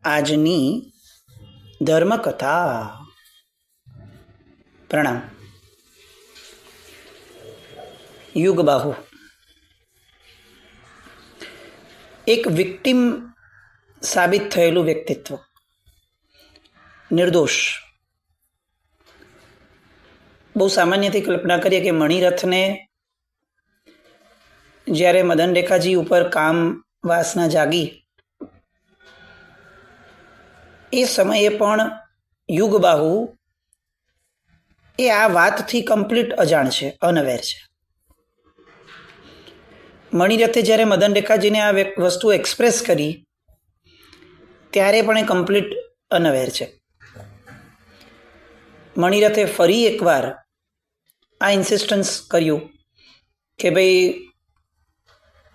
આજની ધર્મકથા. પ્રણામ. યુગબાહુ એક વિક્ટિમ સાબિત થયેલું વ્યક્તિત્વ, નિર્દોષ. બહુ સામાન્યથી કલ્પના કરીએ કે મણિરથને જ્યારે મદન રેખાજી ઉપર કામ વાસના જાગી, એ સમયે પણ યુગબાહુ એ આ વાતથી કમ્પ્લીટ અજાણ છે, અનઅવેર છે. મણિરથે જ્યારે મદન રેખાજીને આ વસ્તુ એક્સપ્રેસ કરી ત્યારે પણ એ કમ્પ્લીટ અનઅવેર છે. મણિરથે ફરી એકવાર આ ઇન્સિસ્ટન્સ કર્યું કે ભાઈ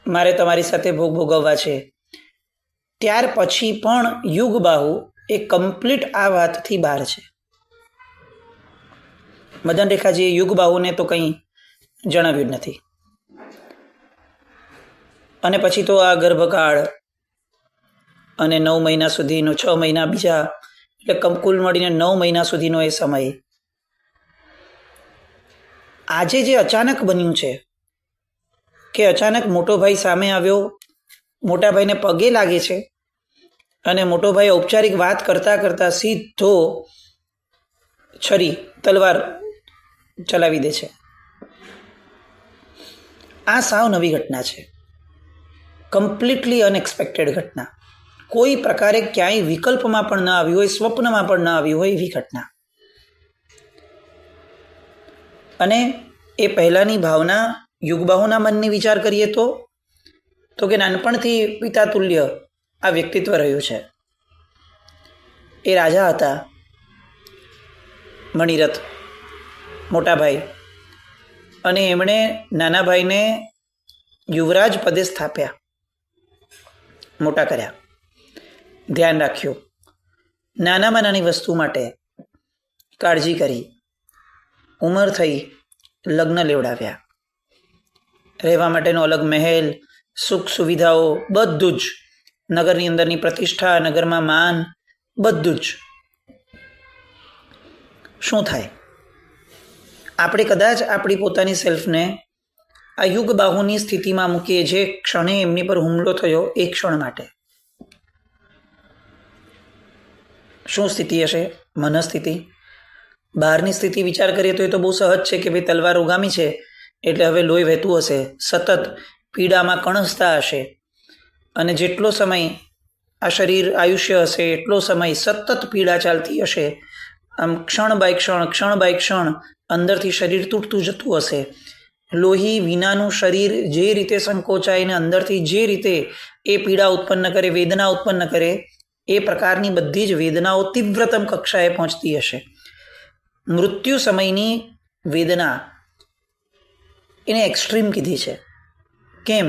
મારે તમારી સાથે ભોગ ભોગવવા છે. ત્યાર પછી પણ યુગબાહુ એ કમ્પ્લીટ આ વાતથી બહાર છે. મદન રેખાજીએ યુગબાહુને તો કંઈ જણાવ્યું જ નથી. અને પછી તો આ ગર્ભકાળ અને 9 મહિના સુધીનો, 6 મહિના બીજા, એટલે કુલ મળીને 9 મહિના સુધીનો એ સમય. આજે જે અચાનક બન્યું છે કે અચાનક મોટો ભાઈ સામે આવ્યો, મોટા ભાઈને પગે લાગે છે અને મોટો ભાઈ ઔપચારિક વાત કરતા કરતા સીધો છરી, તલવાર ચલાવી દે છે. આ સાવ નવી ઘટના છે, કમ્પ્લીટલી અનએક્સપેક્ટેડ ઘટના. કોઈ પ્રકારે ક્યાંય વિકલ્પમાં પણ ન આવી હોય, સ્વપ્નમાં પણ ન આવી હોય એવી ઘટના. અને એ પહેલાંની ભાવના યુગબાહુના મનની વિચાર કરીએ તો કે નાનપણથી પિતા તુલ્ય આ વ્યક્તિત્વ રહ્યું છે. એ રાજા હતા, મણિરથ મોટા ભાઈ, અને એમણે નાના ભાઈને યુવરાજ પદે સ્થાપ્યા, મોટા કર્યા, ધ્યાન રાખ્યું, નાનામાં નાની વસ્તુ માટે કાળજી કરી, ઉંમર થઈ, લગ્ન લેવડાવ્યા, રહેવા માટેનો અલગ મહેલ, સુખ સુવિધાઓ, બધું જ, નગરની અંદરની પ્રતિષ્ઠા, નગરમાં માન, બધું જ. શું થાય? આપણે કદાચ આપણી પોતાની સેલ્ફને આ યુગબાહુની સ્થિતિમાં મૂકીએ, જે ક્ષણે એમની પર હુમલો થયો એ ક્ષણ માટે. શું સ્થિતિ હશે? મનસ્થિતિ. બહારની સ્થિતિ વિચાર કરીએ તો એ તો બહુ સહજ છે કે ભાઈ તલવાર ઉગામી છે એટલે હવે લોહી વહેતું હશે, સતત પીડામાં કણસતા હશે, અને જેટલો સમય આ શરીર આયુષ્ય હશે એટલો સમય સતત પીડા ચાલતી હશે. આમ ક્ષણ બાય ક્ષણ અંદરથી શરીર તૂટતું જતું હશે. લોહી વિનાનું શરીર જે રીતે સંકોચાય ને અંદરથી જે રીતે એ પીડા ઉત્પન્ન કરે, વેદના ઉત્પન્ન કરે, એ પ્રકારની બધી જ વેદનાઓ તીવ્રતમ કક્ષાએ પહોંચતી હશે. મૃત્યુ સમયની વેદના એને એક્સ્ટ્રીમ કીધી છે. કેમ?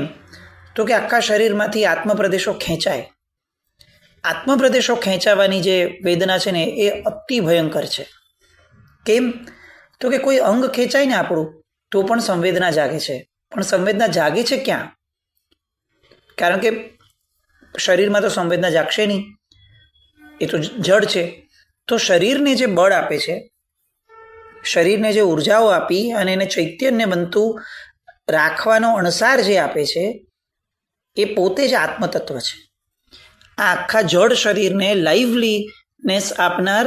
તો કે આખા શરીરમાંથી આત્મપ્રદેશો ખેંચાય. આત્મપ્રદેશો ખેંચાવાની જે વેદના છે ને એ અતિ ભયંકર છે. કેમ? તો કે કોઈ અંગ ખેંચાય ને આપણું તો પણ સંવેદના જાગે છે. પણ સંવેદના જાગે છે ક્યાં? કારણ કે શરીરમાં તો સંવેદના જાગશે નહીં, એ તો જડ છે. તો શરીરને જે બળ આપે છે, શરીરને જે ઉર્જાઓ આપી અને એને ચૈતન્ય બનતું રાખવાનો અણસાર જે આપે છે, એ પોતે જ આત્મતત્વ છે. આ આખા જડ શરીરને લાઇવલીનેસ આપનાર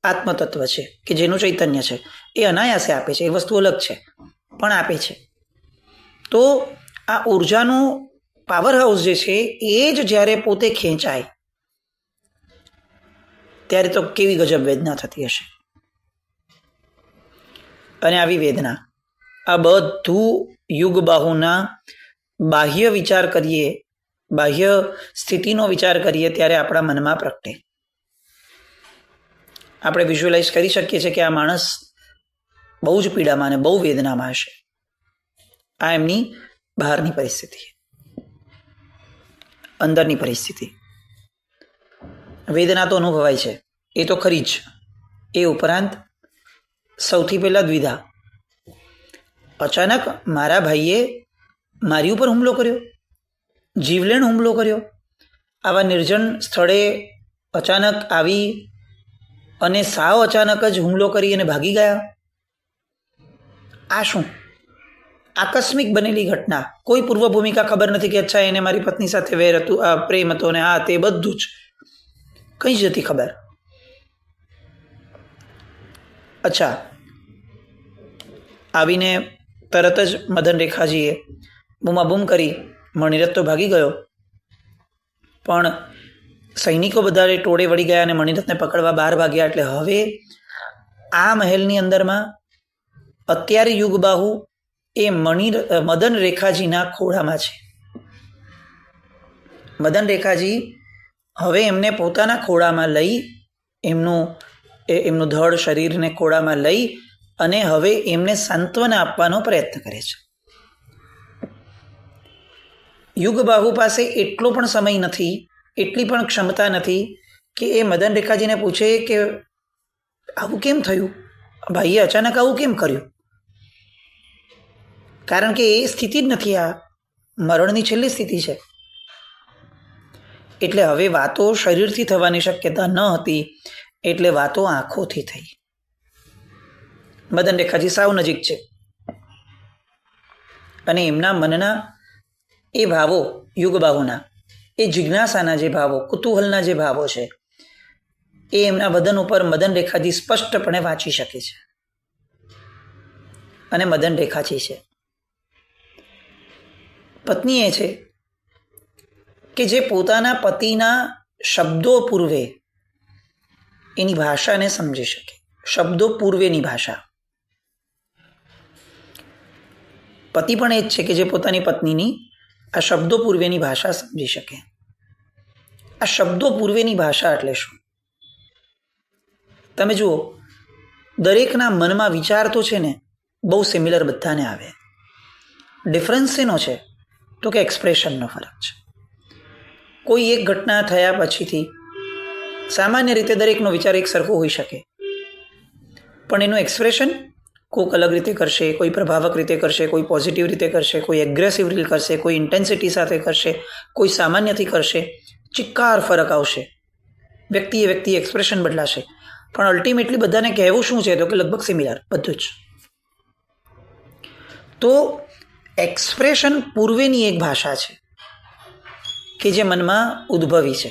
આત્મતત્વ છે કે જેનું ચૈતન્ય છે. એ અનાયાસે આપે છે, એ વસ્તુ અલગ છે, પણ આપે છે. તો આ ઉર્જાનું પાવર હાઉસ જે છે એ જ જ્યારે પોતે ખેંચાય ત્યારે તો કેવી ગજબ વેદના થતી હશે. અને આવી વેદના, આ બધું યુગબાહુના બાહ્ય વિચાર કરીએ, બાહ્ય સ્થિતિનો વિચાર કરીએ ત્યારે આપણા મનમાં પ્રગટે. આપણે વિઝ્યુઅલાઇઝ કરી શકીએ છીએ કે આ માણસ બહુ જ પીડામાં અને બહુ વેદનામાં હશે. આ એમની બહારની પરિસ્થિતિ, અંદરની પરિસ્થિતિ. વેદના તો અનુભવાય છે, એ તો ખરી જ. એ ઉપરાંત સૌથી પહેલાં દ્વિધા. અચાનક મારા ભાઈએ મારી ઉપર હુમલો કર્યો, જીવલેણ હુમલો કર્યો. આવા નિર્જન સ્થળે અચાનક આવી અને સાવ અચાનક જ હુમલો કરી અને ભાગી ગયા? આ શું? આકસ્મિક બનેલી ઘટના, કોઈ પૂર્વ ભૂમિકા ખબર નથી કે અચ્છા એને મારી પત્ની સાથે વેર હતું, પ્રેમ હતો ને આ તે બધું જ કંઈ જ નથી ખબર. અચ્છા, આવીને તરત જ મદન રેખાજીએ બૂમાબૂમ કરી, મણિરથ તો ભાગી ગયો, પણ સૈનિકો બધા ટોળે વળી ગયા અને મણિરથને પકડવા બહાર ભાગ્યા. એટલે હવે આ મહેલની અંદરમાં અત્યારે યુગબાહુ એ મદન રેખાજીના ખોળામાં છે. મદન રેખાજી હવે એમને પોતાના ખોળામાં લઈ, એમનું ધડ શરીરને ખોળામાં લઈ અને હવે એમને સાંત્વના આપવાનો પ્રયત્ન કરે છે. યુગબાહુ પાસે એટલો પણ સમય નથી, એટલી પણ ક્ષમતા નથી કે એ મદન રેખાજીને પૂછે કે આવું કેમ થયું, ભાઈએ અચાનક આવું કેમ કર્યું? કારણ કે એ સ્થિતિ જ નથી, આ મરણની છેલ્લી સ્થિતિ છે. એટલે હવે વાતો શરીરથી થવાની શક્યતા ન હતી, એટલે વાતો આંખોથી થઈ. મદન રેખાજી સાવ નજીક છે અને એમના મનના એ ભાવો, યુગબાહુના એ જિજ્ઞાસાના જે ભાવો, કુતૂહલના જે ભાવો છે એ એમના વદન ઉપર મદન રેખાજી સ્પષ્ટપણે વાંચી શકે છે. અને મદન રેખાજી છે, પત્ની એ છે કે જે પોતાના પતિના શબ્દો પૂર્વે એની ભાષાને સમજી શકે. શબ્દો પૂર્વેની ભાષા. પતિ પણ એ જ છે કે જે પોતાની પત્નીની આ શબ્દો પૂર્વેની ભાષા સમજી શકે. આ શબ્દો પૂર્વેની ભાષા એટલે શું? તમે જુઓ, દરેકના મનમાં વિચાર તો છે ને બહુ સિમિલર બધાને આવે. ડિફરન્સ શેનો છે? તો કે એક્સપ્રેશનનો ફરક છે. કોઈ એક ઘટના થયા પછીથી સામાન્ય રીતે દરેકનો વિચાર એક સરખો હોઈ શકે, પણ એનું એક્સપ્રેશન કોઈક અલગ રીતે કરશે, કોઈ પ્રભાવક રીતે કરશે, કોઈ પોઝિટિવ રીતે કરશે, કોઈ એગ્રેસિવ રીતે કરશે, કોઈ ઇન્ટેન્સિટી સાથે કરશે, કોઈ સામાન્યથી કરશે. ચિક્કાર ફરક આવશે, વ્યક્તિએ એક્સપ્રેશન બદલાશે, પણ અલ્ટિમેટલી બધાને કહેવું શું છે તો કે લગભગ સિમિલર બધું જ. તો એક્સપ્રેશન પૂર્વેની એક ભાષા છે કે જે મનમાં ઉદ્ભવી છે.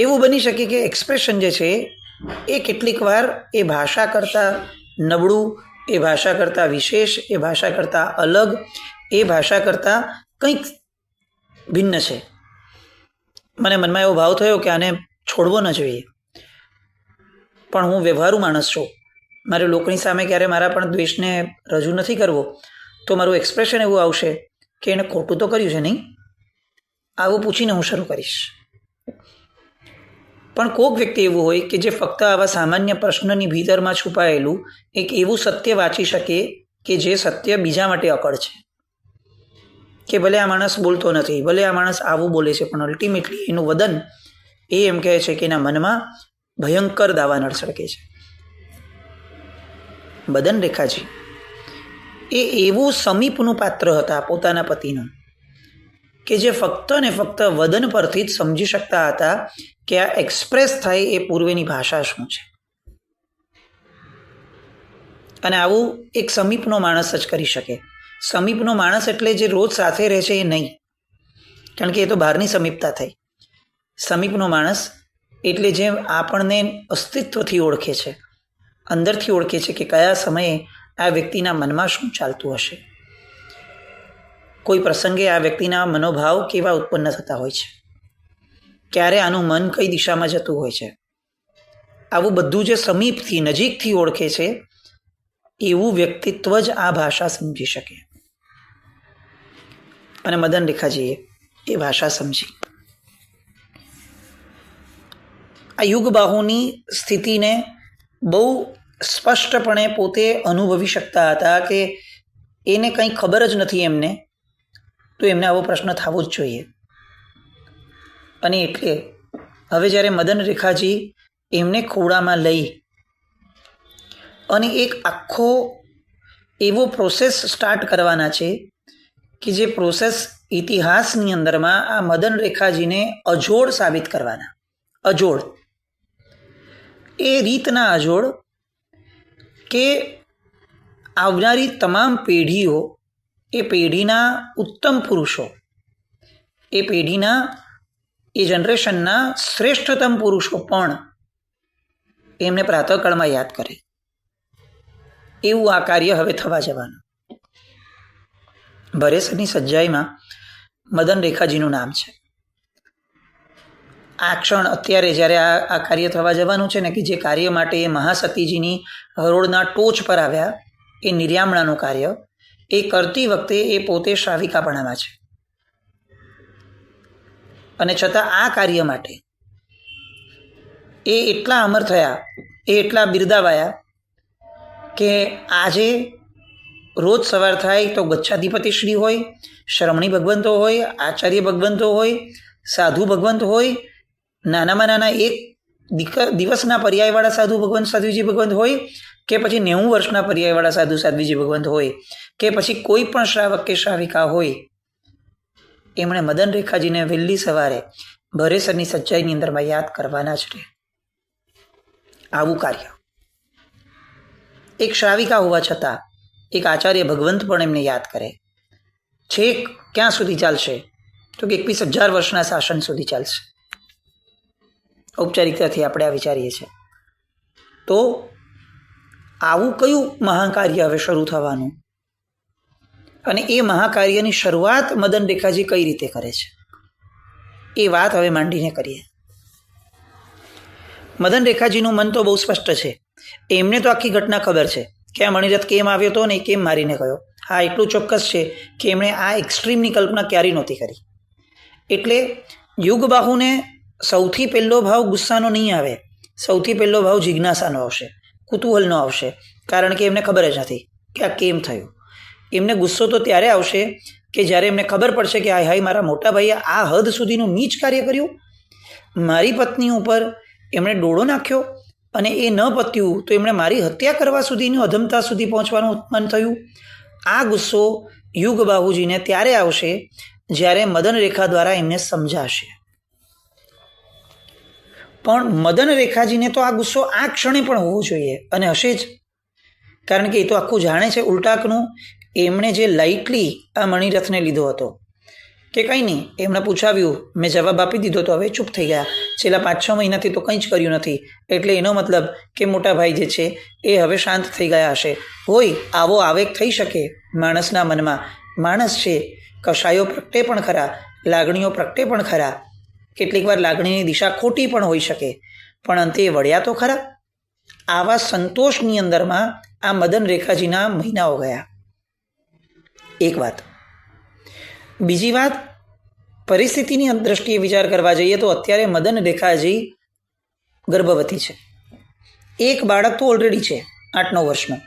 એવું બની શકે કે એક્સપ્રેશન જે છે એ કેટલીક વાર એ ભાષા કરતાં નબળું, એ ભાષા કરતાં વિશેષ, એ ભાષા કરતાં અલગ, એ ભાષા કરતાં કંઈક ભિન્ન છે. મને મનમાં એવો ભાવ થયો કે આને છોડવો ન જોઈએ, પણ હું વ્યવહારુ માણસ છું. મારે લોકોની સામે ક્યારે મારા પણ દ્વેષને રજૂ નથી કરવો, તો મારું એક્સપ્રેશન એવું આવશે કે એણે ખોટું તો કર્યું છે નહીં, આવું પૂછીને હું શરૂ કરીશ. પણ કોઈક વ્યક્તિ એવું હોય કે જે ફક્ત આવા સામાન્ય પ્રશ્નની ભીતરમાં છુપાયેલું એક એવું સત્ય વાંચી શકે કે જે સત્ય બીજા માટે અકળ છે. કે ભલે આ માણસ બોલતો નથી, ભલે આ માણસ આવું બોલે છે, પણ અલ્ટિમેટલી એનું વદન એ એમ કહે છે કે એના મનમાં ભયંકર દાવાનળ સળકે છે. મદન રેખાજી એ એવું સમીપનું પાત્ર હતા પોતાના પતિનું કે જે ફક્ત ને ફક્ત વદન પરથી જ સમજી શકતા હતા કે આ એક્સપ્રેસ થાય એ પૂર્વેની ભાષા શું છે. અને આવું એક સમીપનો માણસ જ કરી શકે. સમીપનો માણસ એટલે જે રોજ સાથે રહે છે એ નહીં, કારણ કે એ તો બહારની સમીપતા થઈ. સમીપનો માણસ એટલે જે આપણને અસ્તિત્વથી ઓળખે છે, અંદરથી ઓળખે છે કે કયા સમયે આ વ્યક્તિના મનમાં શું ચાલતું હશે, કોઈ પ્રસંગે આ વ્યક્તિના મનોભાવ કેવા ઉત્પન્ન થતા હોય છે, ક્યારે આનું મન કઈ દિશામાં જતું હોય છે. આવું બધું જે સમીપથી, નજીકથી ઓળખે છે એવું વ્યક્તિત્વ જ આ ભાષા સમજી શકે. અને મદન રેખાજીએ એ ભાષા સમજી. આ યુગબાહુની સ્થિતિને બહુ સ્પષ્ટપણે પોતે અનુભવી શકતા હતા કે એને કંઈ ખબર જ નથી એમને, તો એમને આવો પ્રશ્ન થવો જ જોઈએ. અને એટલે હવે જ્યારે મદન રેખાજી એમને ખોળામાં લઈ અને એક આખો એવો પ્રોસેસ સ્ટાર્ટ કરવાના છે કે જે પ્રોસેસ ઇતિહાસની અંદરમાં આ મદન રેખાજીને અજોડ સાબિત કરવાના. અજોડ એ રીતના અજોડ કે આવનારી તમામ પેઢીઓ એ પેઢીના ઉત્તમ પુરુષો, એ પેઢીના એ જનરેશનના શ્રેષ્ઠતમ પુરુષો પણ એમને પ્રાતઃકાળમાં યાદ કરે, એવું આ કાર્ય હવે થવા જવાનું. ભરેસરની સજ્જાઈમાં મદન રેખાજીનું નામ છે. આ ક્ષણ અત્યારે જ્યારે આ કાર્ય થવા જવાનું છે ને, કે જે કાર્ય માટે એ મહાસતીજીની હરોળના ટોચ પર આવ્યા, એ નિર્યામણાનું કાર્ય એ કરતી વખતે એ પોતે શ્રાવિકાપણામાં છે. અને છતાં આ કાર્ય માટે એ એટલા અમર થયા, એ એટલા બિરદાવાયા કે આજે રોજ સવાર થાય તો ગચ્છાધિપતિ શ્રી હોય, શ્રમણી ભગવંતો હોય, આચાર્ય ભગવંતો હોય, સાધુ ભગવંત હોય, નાનામાં નાના એક દિવસના પર્યાયવાળા સાધુ ભગવંત સાધ્વીજી ભગવંત હોય, કે પછી 90 વર્ષના પર્યાયવાળા સાધુ સાધ્વીજી ભગવંત હોય, કે પછી કોઈ પણ શ્રાવક કે શ્રાવિકા હોય, એમણે મદન રેખાજીને વહેલી સવારે ભરેસરની સચ્ચાઈની અંદરમાં યાદ કરવાના જ રહે. આવું કાર્ય એક શ્રાવિકા હોવા છતાં એક આચાર્ય ભગવંત પણ એમને યાદ કરે. છેક ક્યાં સુધી ચાલશે? તો કે 21,000 વર્ષના શાસન સુધી ચાલશે. ઔપચારિકતાથી આપણે આ વિચારીએ છીએ. તો આવું કયું મહાકાર્ય હવે શરૂ થવાનું, અને એ મહાકાર્યની શરૂઆત મદન રેખાજી કઈ રીતે કરે છે, એ વાત હવે માંડીને કરીએ. મદન રેખાજીનું મન તો બહુ સ્પષ્ટ છે. એમને તો આખી ઘટના ખબર છે કે આ મણિરથ કેમ આવ્યો હતો ને એ કેમ મારીને ગયો. હા, એટલું ચોક્કસ છે કે એમણે આ એક્સ્ટ્રીમની કલ્પના ક્યારેય નહોતી કરી. એટલે યુગબાહુને સૌથી પહેલો ભાવ ગુસ્સાનો નહીં આવે, સૌથી પહેલો ભાવ જિજ્ઞાસાનો આવશે, કુતૂહલનો આવશે. કારણ કે એમને ખબર જ નથી કે આ કેમ થયું. એમને ગુસ્સો તો ત્યારે આવશે કે જ્યારે એમને ખબર પડશે કે હાય હાય, મારા મોટા ભાઈએ આ હદ સુધીનું નીચ કાર્ય કર્યું, મારી પત્ની ઉપર એમણે ડોળો નાખ્યો, અને એ ન પત્યું તો એમણે મારી હત્યા કરવા સુધીની અધમતા સુધી પહોંચવાનું મન થયું. આ ગુસ્સો યુગબાહુજીને ત્યારે આવશે જ્યારે મદન રેખા દ્વારા એમને સમજાશે. પણ મદન રેખાજીને તો આ ગુસ્સો આ ક્ષણે પણ હોવો જોઈએ, અને હશે જ. કારણ કે એ તો આખું જાણે છે ઉલટાકનું. એમણે જે લાઇટલી આ મણિરથને લીધો હતો કે કંઈ નહીં, એમણે પૂછાવ્યું, મેં જવાબ આપી દીધો, તો હવે ચૂપ થઈ ગયા. છેલ્લા 5-6 મહિનાથી તો કંઈ જ કર્યું નથી. એટલે એનો મતલબ કે મોટા ભાઈ જે છે એ હવે શાંત થઈ ગયા હશે. હોય આવો આવેગ થઈ શકે માણસના મનમાં. માણસ છે, કશાયો પ્રગટે પણ ખરા, લાગણીઓ પ્રગટે પણ ખરા. કેટલીક વાર લાગણીની દિશા ખોટી પણ હોઈ શકે, પણ અંતે વળ્યા તો ખરા. આવા સંતોષની અંદરમાં આ મદન રેખાજીના મહિનાઓ ગયા. એક વાત. બીજી વાત, પરિસ્થિતિની દ્રષ્ટિએ વિચાર કરવા જઈએ તો અત્યારે મદન રેખાજી ગર્ભવતી છે. એક બાળક તો ઓલરેડી છે 8-9 વર્ષનું,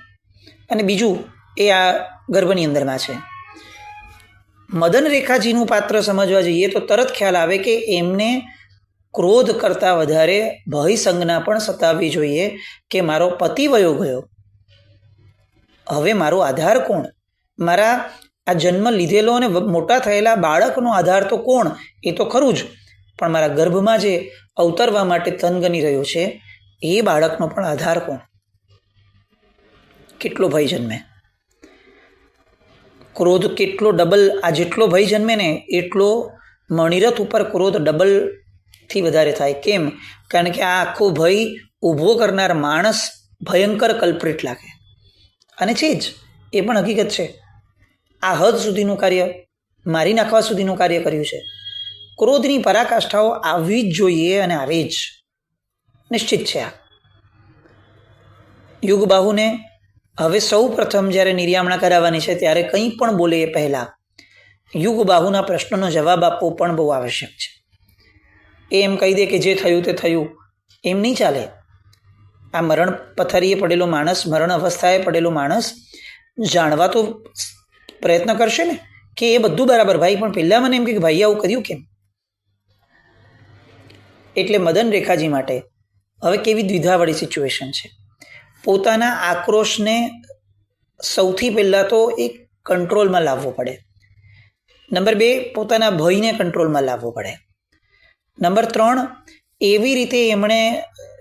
અને બીજું એ આ ગર્ભની અંદરમાં છે. મદન રેખાજીનું પાત્ર સમજવા જઈએ તો તરત ખ્યાલ આવે કે એમને ક્રોધ કરતાં વધારે ભય સંજ્ઞા પણ સતાવવી જોઈએ કે મારો પતિ વયો ગયો, હવે મારો આધાર કોણ? મારા આ જન્મ લીધેલો અને મોટા થયેલા બાળકનો આધાર તો કોણ? એ તો ખરું જ, પણ મારા ગર્ભમાં જે અવતરવા માટે તનગની રહ્યો છે એ બાળકનો પણ આધાર કોણ? કેટલો ભય જન્મે. ક્રોધ કેટલો ડબલ, આ જેટલો ભય જન્મે ને એટલો મણિરથ ઉપર ક્રોધ ડબલથી વધારે થાય. કેમ? કારણ કે આ આખો ભય ઊભો કરનાર માણસ ભયંકર કલ્પ્રિટ લાગે. અને છે જ, એ પણ હકીકત છે. આ હદ સુધીનું કાર્ય, મારી નાખવા સુધીનું કાર્ય કર્યું છે. ક્રોધની પરાકાષ્ઠાઓ આવવી જ જોઈએ, અને આવે જ, નિશ્ચિત છે. આ યુગબાહુને હવે સૌ પ્રથમ જ્યારે નિર્યામણા કરાવવાની છે ત્યારે કંઈ પણ બોલે એ પહેલાં યુગબાહુના પ્રશ્નનો જવાબ આપવો પણ બહુ આવશ્યક છે. એ એમ કહી દે કે જે થયું તે થયું, એમ નહીં ચાલે. આ મરણ પથારીએ પડેલો માણસ, મરણ અવસ્થાએ પડેલો માણસ જાણવા તો પ્રયત્ન કરશે ને કે એ બધું બરાબર ભાઈ, પણ પહેલાં મને એમ કે ભાઈ આવું કર્યું કેમ? એટલે મદન રેખાજી માટે હવે કેવી દ્વિધાવાળી સિચ્યુએશન છે. પોતાના આક્રોશને સૌથી પહેલાં તો એક કંટ્રોલમાં લાવવો પડે. નંબર 2, પોતાના ભયને કંટ્રોલમાં લાવવો પડે. નંબર 3, એવી રીતે એમણે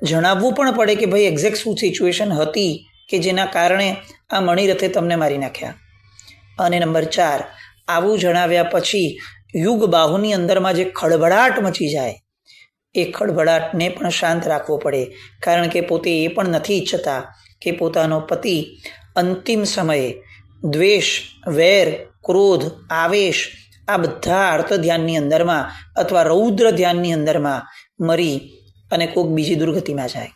જણાવવું પણ પડે કે ભાઈ એક્ઝેક્ટ શું સિચ્યુએશન હતી કે જેના કારણે આ મણિરથે તમને મારી નાખ્યા. અને નંબર 4, આવું જણાવ્યા પછી યુગ બાહુની અંદરમાં જે ખળભળાટ મચી જાય એ ખળભળાટને પણ શાંત રાખવો પડે, કારણ કે પોતે એ પણ નથી ઈચ્છતા કે પોતાનો પતિ અંતિમ સમયે દ્વેષ, વેર, ક્રોધ, આવેશ આ બધા અર્થ ધ્યાનની અંદરમાં અથવા રૌદ્ર ધ્યાનની અંદરમાં મરી અને કોઈક બીજી દુર્ગતિમાં જાય.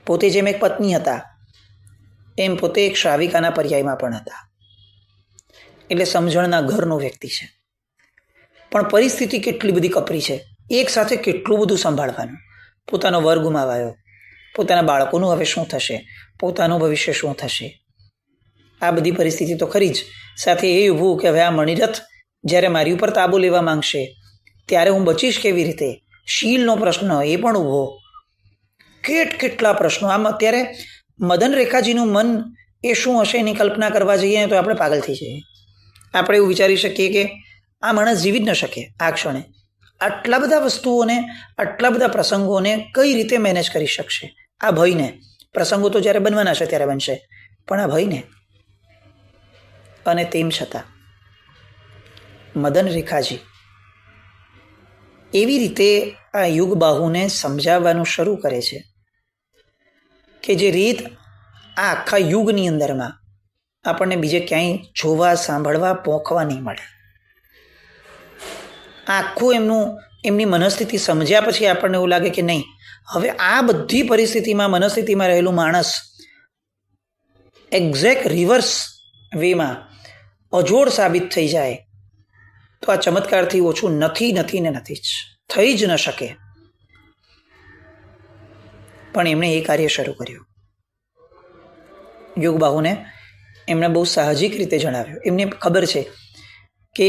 પોતે જેમ એક પત્ની હતા એમ પોતે એક શ્રાવિકાના પર્યાયમાં પણ હતા. એટલે સમજણના ઘરનો વ્યક્તિ છે, પણ પરિસ્થિતિ કેટલી બધી કપરી છે. એક સાથે કેટલું બધું સંભાળવાનું. પોતાનો વર ગુમાવાયો, પોતાના બાળકોનું હવે શું થશે, પોતાનું ભવિષ્ય શું થશે, આ બધી પરિસ્થિતિ તો ખરી જ. સાથે એ ઊભું કે હવે આ મણિરથ જ્યારે મારી ઉપર તાબો લેવા માંગશે ત્યારે હું બચીશ કેવી રીતે, શીલનો પ્રશ્ન એ પણ ઊભો. કેટલા પ્રશ્નો. આમ અત્યારે મદન રેખાજીનું મન એ શું હશે એની કલ્પના કરવા જઈએ તો આપણે પાગલ થઈ જઈએ. આપણે એવું વિચારી શકીએ કે આ માણસ જીવી જ ન શકે આ ક્ષણે. આટલા બધા વસ્તુઓને, આટલા બધા પ્રસંગોને કઈ રીતે મેનેજ કરી શકશે? આ ભયને. પ્રસંગો તો જ્યારે બનવાના છે ત્યારે બનશે, પણ આ ભયને. અને તેમ છતાં મદન રેખાજી એવી રીતે આ યુગ બાહુને સમજાવવાનું શરૂ કરે છે કે જે રીત આ આખા યુગની અંદરમાં આપણને બીજે ક્યાંય જોવા, સાંભળવા, પોંખવા નહીં મળે. આખું એમની મનસ્થિતિ સમજ્યા પછી આપણને એવું લાગે કે નહીં, હવે આ બધી પરિસ્થિતિમાં, મનસ્થિતિમાં રહેલું માણસ એક્ઝેક્ટ રિવર્સ વેમાં અજોડ સાબિત થઈ જાય તો આ ચમત્કારથી ઓછું નથી જ થઈ જ ન શકે. પણ એમણે એ કાર્ય શરૂ કર્યું. યુગ બાહુને એમણે બહુ સાહજિક રીતે જણાવ્યું. એમને ખબર છે કે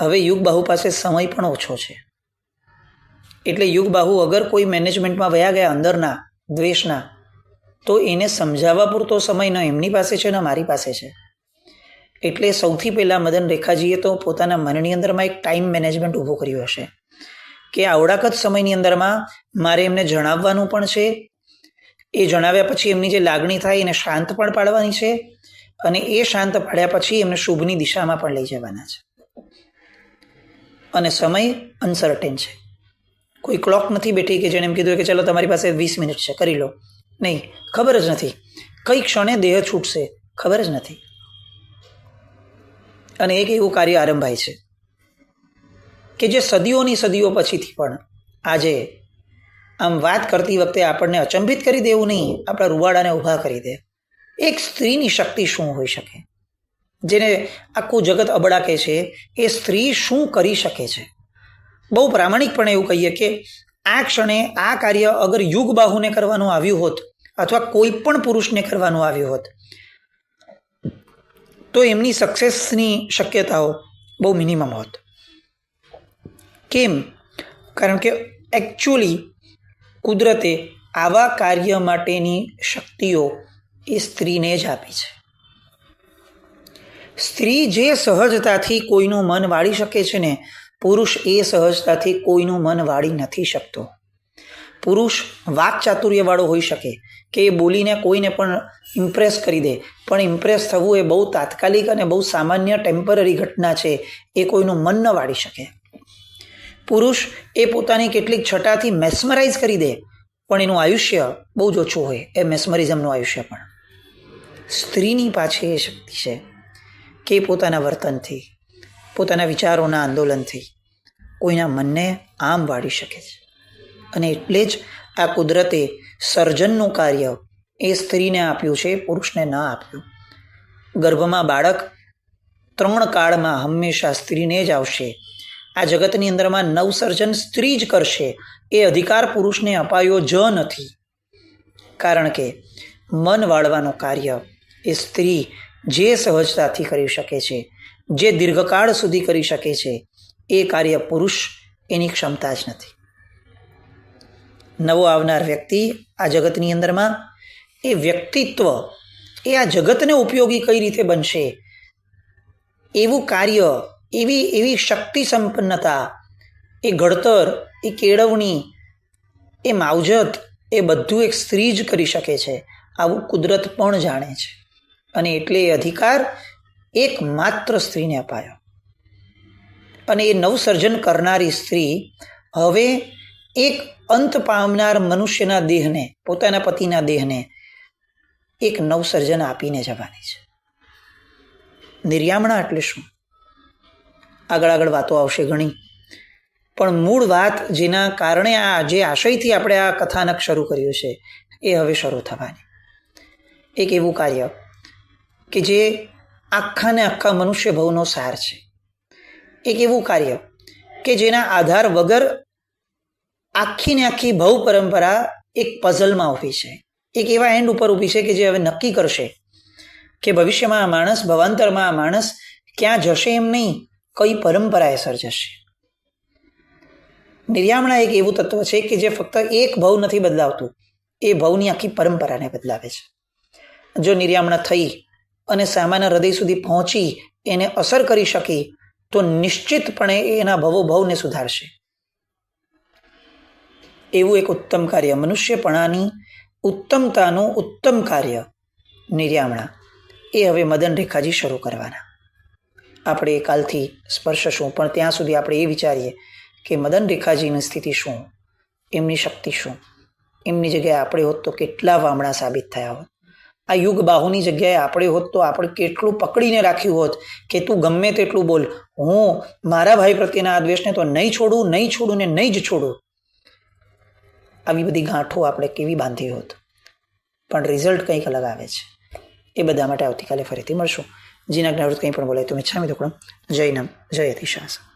હવે યુગ બાહુ પાસે સમય પણ ઓછો છે. એટલે યુગ બાહુ અગર કોઈ મેનેજમેન્ટમાં વયા ગયા અંદરના દ્વેષના, તો એને સમજાવવા પૂરતો સમય ન એમની પાસે છે ન મારી પાસે છે. એટલે સૌથી પહેલાં મદન રેખાજીએ તો પોતાના મનની અંદરમાં એક ટાઈમ મેનેજમેન્ટ ઊભું કર્યું હશે કે આવડાક જ સમયની અંદરમાં મારે એમને જણાવવાનું પણ છે. એ જણાવ્યા પછી એમની જે લાગણી થાય એને શાંત પણ પાડવાની છે, અને એ શાંત પાડ્યા પછી એમને શુભની દિશામાં પણ લઈ જવાના છે. અને સમય અનસર્ટેન છે. કોઈ ક્લોક નથી બેઠી કે જેણે એમ કીધું કે ચલો તમારી પાસે 20 મિનિટ છે, કરી લો. નહીં, ખબર જ નથી કઈ ક્ષણે દેહ છૂટશે, ખબર જ નથી. અને એક એવું કાર્ય આરંભાય છે કે જે સદીઓની સદીઓ પછીથી પણ આજે આમ વાત કરતી વખતે આપણને અચંબિત કરી દે એવું નહીં, આપણા રૂવાડાને ઊભા કરી દે. એક સ્ત્રીની શક્તિ શું હોઈ શકે, જેને આખું જગત અબડાકે છે, એ સ્ત્રી શું કરી શકે છે? બહુ પ્રામાણિકપણે એવું કહીએ કે આ ક્ષણે આ કાર્ય અગર યુગ બાહુને કરવાનું આવ્યું હોત અથવા કોઈ પણ પુરુષને કરવાનું આવ્યું હોત તો એમની સક્સેસની શક્યતાઓ બહુ મિનિમમ હોત. કેમ? કારણ કે એકચ્યુઅલી કુદરતે આવા કાર્ય માટેની શક્તિઓ એ સ્ત્રીને જ આપી છે. સ્ત્રી જે સહજતાથી કોઈનું મન વાળી શકે છે ને, પુરુષ એ સહજતાથી કોઈનું મન વાળી નથી શકતો. પુરુષ વાકચાતુર્યવાળો હોઈ શકે કે એ બોલીને કોઈને પણ ઇમ્પ્રેસ કરી દે, પણ ઇમ્પ્રેસ થવું એ બહુ તાત્કાલિક અને બહુ સામાન્ય ટેમ્પરરી ઘટના છે. એ કોઈનું મન ન વાળી શકે. પુરુષ એ પોતાની કેટલીક છટાથી મેસ્મરાઇઝ કરી દે, પણ એનું આયુષ્ય બહુ જ ઓછું હોય, એ મેસ્મરિઝમનું આયુષ્ય. પણ સ્ત્રીની પાછળ એ શક્તિ છે કે પોતાના વર્તનથી, પોતાના વિચારોના આંદોલનથી કોઈના મનને આમ વાળી શકે છે. અને એટલે જ આ કુદરતે સર્જનનું કાર્ય એ સ્ત્રીને આપ્યું છે, પુરુષને ન આપ્યું. ગર્ભમાં બાળક 3 કાળમાં હંમેશા સ્ત્રીને જ આવશે. આ જગતની અંદરમાં નવસર્જન સ્ત્રી જ કરશે. એ અધિકાર પુરુષને અપાયો જ નથી, કારણ કે મન વાળવાનું કાર્ય એ સ્ત્રી જે સહજતાથી કરી શકે છે, જે દીર્ઘકાળ સુધી કરી શકે છે, એ કાર્ય પુરુષ એની ક્ષમતા જ નથી. નવો આવનાર વ્યક્તિ આ જગતની અંદરમાં એ વ્યક્તિત્વ એ આ જગતને ઉપયોગી કઈ રીતે બનશે એવું કાર્ય એવી શક્તિ સંપન્નતા, એ ઘડતર, એ કેળવણી, એ માવજત, એ બધું એક સ્ત્રી જ કરી શકે છે. આવું કુદરત પણ જાણે છે અને એટલે એ અધિકાર એકમાત્ર સ્ત્રીને અપાયો. અને એ નવસર્જન કરનારી સ્ત્રી હવે એક અંત પામનાર મનુષ્યના દેહને, પોતાના પતિના દેહને એક નવસર્જન આપીને જવાની છે. નિર્યામણા એટલે શું? આગળ વાતો આવશે ઘણી, પણ મૂળ વાત જેના કારણે જે આશયથી આપણે આ કથાનક શરૂ કર્યું છે એ હવે શરૂ થવાની. એક એવું કાર્ય કે જે આખાને આખા મનુષ્ય ભવનો સાર છે. એક એવું કાર્ય કે જેના આધાર વગર આખીને આખી ભવ પરંપરા એક પઝલમાં ઊભી છે. એક એવા એન્ડ ઉપર ઊભી છે કે જે હવે નક્કી કરશે કે ભવિષ્યમાં આ માણસ, ભવાંતરમાં આ માણસ ક્યાં જશે એમ નહીં, કઈ પરંપરાએ સર્જશે. નિર્યામણા એક એવું તત્વ છે કે જે ફક્ત એક ભવ નથી બદલાવતું, એ ભવની આખી પરંપરાને બદલાવે છે. જો નિર્યામણા થઈ અને સામાન્ય હૃદય સુધી પહોંચી એને અસર કરી શકી તો નિશ્ચિતપણે એના ભવોભવને સુધારશે. એવું એક ઉત્તમ કાર્ય, મનુષ્યપણાની ઉત્તમતાનું ઉત્તમ કાર્ય નિર્યામણા, એ હવે મદન રેખાજી શરૂ કરવાના. આપણે કાલથી સ્પર્શશું, પણ ત્યાં સુધી આપણે એ વિચારીએ કે મદન રેખાજીની સ્થિતિ શું, એમની શક્તિ શું. એમની જગ્યાએ આપણે હોત તો કેટલા વામણા સાબિત થયા હોત. આ યુગ બાહુની જગ્યાએ આપણે હોત તો આપણે કેટલું પકડીને રાખ્યું હોત કે તું ગમે તેટલું બોલ, હું મારા ભાઈ પ્રત્યેના આ દ્વેષને તો નહીં છોડું ને નહીં જ છોડું. આવી બધી ગાંઠો આપણે કેવી બાંધી હોત. પણ રિઝલ્ટ કંઈક અલગ આવે છે. એ બધા માટે આવતીકાલે ફરીથી મળશું. જીના જ્ઞાવૃત કંઈ પણ બોલાય તો મિચ્છામિ દુક્કડમ. જય નમ, જય અતિશાસન.